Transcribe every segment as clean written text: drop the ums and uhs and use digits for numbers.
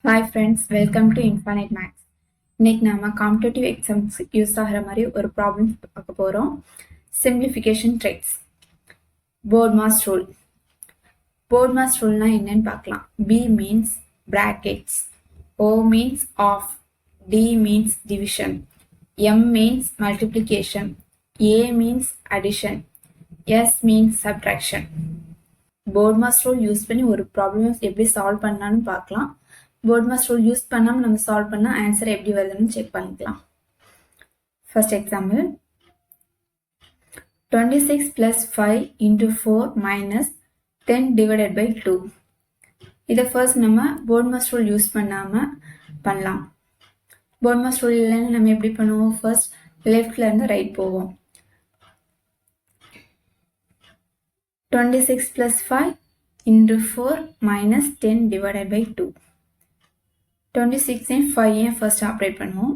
Hi friends, welcome to Infinite Max. இன்னைக்கு நாம competitive exams use ஆகிற மாதிரி ஒரு ப்ராப்ளம் பார்க்க போகிறோம். Simplification tricks. BODMAS rule. போர்ட்மாஸ் ரூல்னா என்னன்னு பார்க்கலாம். B means brackets, O means off, D means division, M means multiplication, A means addition, S means subtraction. போர்ட்மாஸ் rule use பண்ணி ஒரு ப்ராப்ளம் எப்படி சால்வ் பண்ணலான்னு பார்க்கலாம். போர்ட்மாஸ் ரூல் யூஸ் பண்ணாமல் நம்ம சால்வ் பண்ணால் ஆன்சர் எப்படி வருதுன்னு செக் பண்ணிக்கலாம். First example, 26 plus 5 into 4 minus 10 divided by 2. இதை ஃபர்ஸ்ட் நம்ம போர்ட்மாஸ் ரூல் யூஸ் பண்ணாமல் பண்ணலாம். போர்ட்மாஸ் ரூல் இல்லைன்னு நம்ம எப்படி பண்ணுவோம்? ஃபர்ஸ்ட் லெஃப்ட்ல இருந்து ரைட் போவோம். 26 plus 5 into 4 minus 10 divided by 2. 26 and 5 first operate பண்ணுவோம்.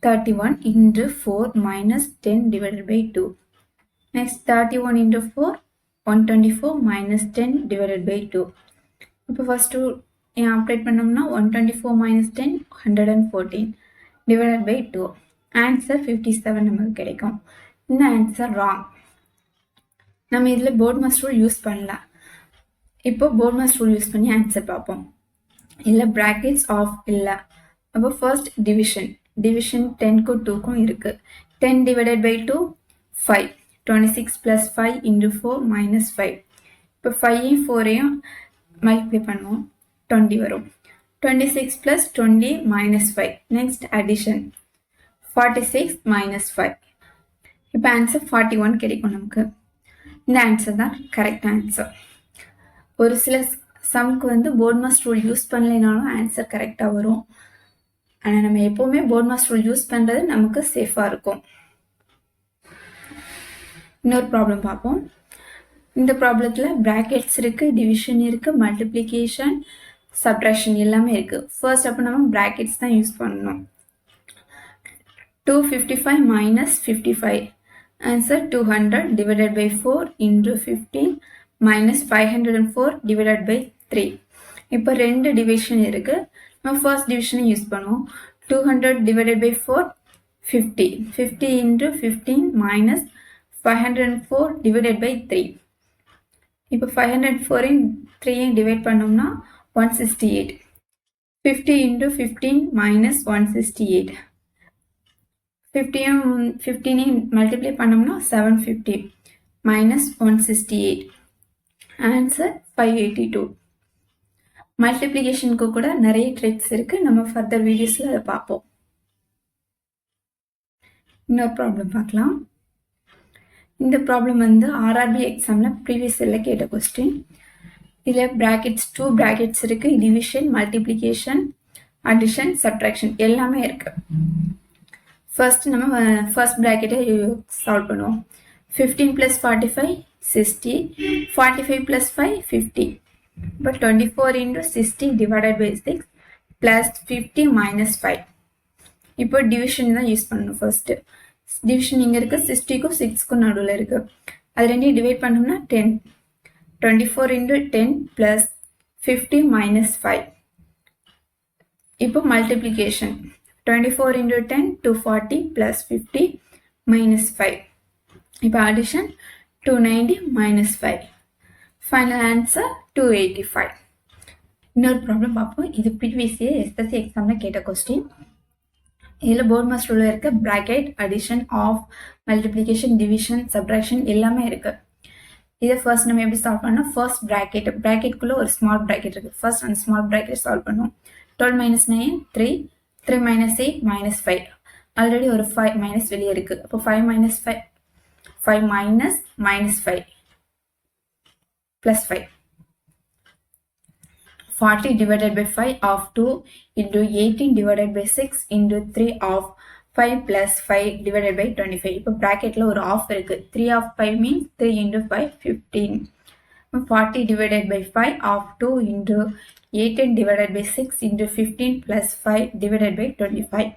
31 into 4 minus 10 divided by 2. Next 31 into 4, 124 minus 10 divided by 2. இப்போ first operate பண்ணோம்னா 124 minus 10, 114 divided by 2. Answer 57 நமக்கு கிடைக்கும். இந்த ஆன்சர் ராங். நம்ம இதில் போர்ட்மாஸ் ரூல் யூஸ் பண்ணலாம். இப்போ போர்ட்மாஸ் ரூல் யூஸ் பண்ணி ஆன்சர் பார்ப்போம். இல்லை ப்ராக்கெட்ஸ் ஆஃப் இல்லை. அப்போ ஃபர்ஸ்ட் டிவிஷன் 10க்கும் 2க்கும் இருக்கு. 10 divided by 2 5. 26 plus 5 into 4 minus 5. இப்போ 5யும் 4யும் மல்டிப்ளை பண்ணுவோம், 20 வரும். 26 plus 20 minus 5. Next addition 46 minus 5. இப்போ ஆன்சர் 41 கிடைக்கும் நமக்கு. இந்த ஆன்சர் தான் கரெக்ட் ஆன்சர். ஒரு சில சம்க்கு போர்ட்மாஸ் ரூல் யூஸ் பண்ணலைனாலும் ஆன்சர் கரெக்டாக வரும். ஆனால் நம்ம எப்போவுமே போர்ட்மாஸ் ரூல் யூஸ் பண்ணுறது நமக்கு சேஃபாக இருக்கும். இன்னொரு ப்ராப்ளம் பார்ப்போம். இந்த ப்ராப்ளத்தில் ப்ராக்கெட்ஸ் இருக்குது, டிவிஷன் இருக்குது, மல்டிப்ளிகேஷன், சப்ட்ராக்ஷன் எல்லாமே இருக்குது. ஃபர்ஸ்ட் அப்போ நம்ம ப்ராக்கெட்ஸ் தான் யூஸ் பண்ணணும். 255 minus 55. Answer 200 divided by 4 into 15 minus 504 divided by 3. இப்போ ரெண்டு டிவிஷன் இருக்கு. நம்ம ஃபர்ஸ்ட் டிவிஷனை யூஸ் பண்ணுவோம். 200 divided by 4 50. 50 into 15 minus 504 divided by 3. இப்போ 504 3 டிவைட் பண்ணோம்னா 168. 50 into 15 minus 168. 15 மல்டிப்ளை பண்ணோம்னா 750 minus 168. ஆன்சர் 582. மல்டிப்ளிகேஷனுக்கு கூட நிறைய ட்ரிக்ஸ் இருக்கு. நம்ம ஃபர்தர் வீடியோஸ்ல அதை பார்ப்போம். இன்னொரு ப்ராப்ளம் பார்க்கலாம். இந்த ப்ராப்ளம் ஆர்ஆர்பி எக்ஸாம்ல ப்ரீவியஸ் இயர்ல கேட்ட கொஸ்டின். இதில் ப்ராக்கெட்ஸ் 2 ப்ராக்கெட்ஸ் இருக்கு. டிவிஷன், மல்டிப்ளிகேஷன், அடிஷன், சப்ட்ராக்ஷன் எல்லாமே இருக்கு. ஃபர்ஸ்ட் நம்ம ஃபர்ஸ்ட் ப்ராக்கெட்டை சால்வ் பண்ணுவோம். 15 plus 45 60. 45 plus 5 50. But 24 into 60 divided by 6 plus 50 minus 5. இப்போ டிவிஷன் தான் யூஸ் பண்ணணும். ஃபர்ஸ்ட் டிவிஷன் இங்கே இருக்கு, 60க்கும் 6க்கும் நடுவில் இருக்கு. அது ரெண்டையும் டிவைட் பண்ணோம்னா 10. 24 into 10 plus 50 minus 5. இப்போ மல்டிப்ளிகேஷன் 24 into 10 240 plus 50 minus 5. இப்போ அடிஷன் 290 minus 5. Final answer 285. இன்னொரு ப்ராப்ளம் பார்ப்போம். இது ப்ரீவியஸ் இயர் எஸ்எஸ்சி எக்ஸாமில் கேட்ட கொஸ்டின். இதில் போர்ட்மாஸ் ரூலில் இருக்க bracket, addition, of, multiplication, division, subtraction எல்லாமே இருக்கு. இதை ஃபர்ஸ்ட் நம்ம எப்படி சால்வ் பண்ணோம்? ஃபர்ஸ்ட் ப்ராக்கெட்குள்ளே ஒரு ஸ்மால் ப்ராக்கெட் இருக்கு. ஃபர்ஸ்ட் அந்த ஸ்மால் ப்ராக்கெட் சால்வ் பண்ணுவோம். 12 minus 9 3. 3 minus 8 minus 5. ஆல்ரெடி ஒரு 5 மைனஸ் வெளியே இருக்கு. அப்போ 5 minus 5 plus 5. 40 divided by 5 of 2 into 18 divided by 6 into 3 of 5 plus 5 divided by 25. இப்போ ப்ராக்கெட்ல ஒரு ஆஃப் இருக்கு. 3 of 5 means 3 into 5 15. 40 divided by 5 of 2 into 18 divided by 6 into 15 plus 5 divided by 25.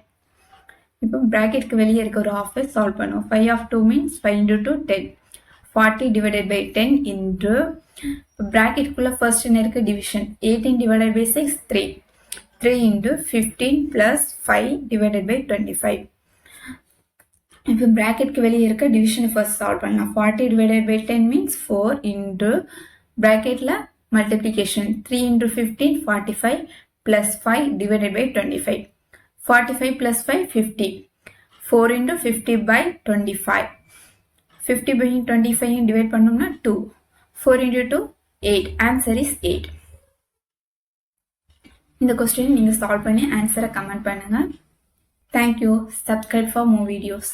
இப்போ ப்ராக்கெட்க்கு வெளியே இருக்க ஒரு ஆஃபை சால்வ் பண்ணுவோம். 5 of 2 means 5 into 2 10. 40 divided by 10 into bracket குள்ள first என்ன இருக்கு? division. 18 divided by 6 3. 3 into 15 plus 5 divided by 25. இப்போ bracketக்கு வெளியே இருக்க division first solve பண்ணலாம். 40 divided by 10 means 4 into bracketல multiplication 3 into 15 45 plus 5 divided by 25. 45 plus 5 50. 4 into 50 by 25. 50 by 25 divide பண்ணோம்னா 2. 4 into 2 8. Answer is 8. இந்த question நீங்க சால்வ் பண்ணி ஆன்சரை கமெண்ட் பண்ணுங்க. Thank you. Subscribe for more videos.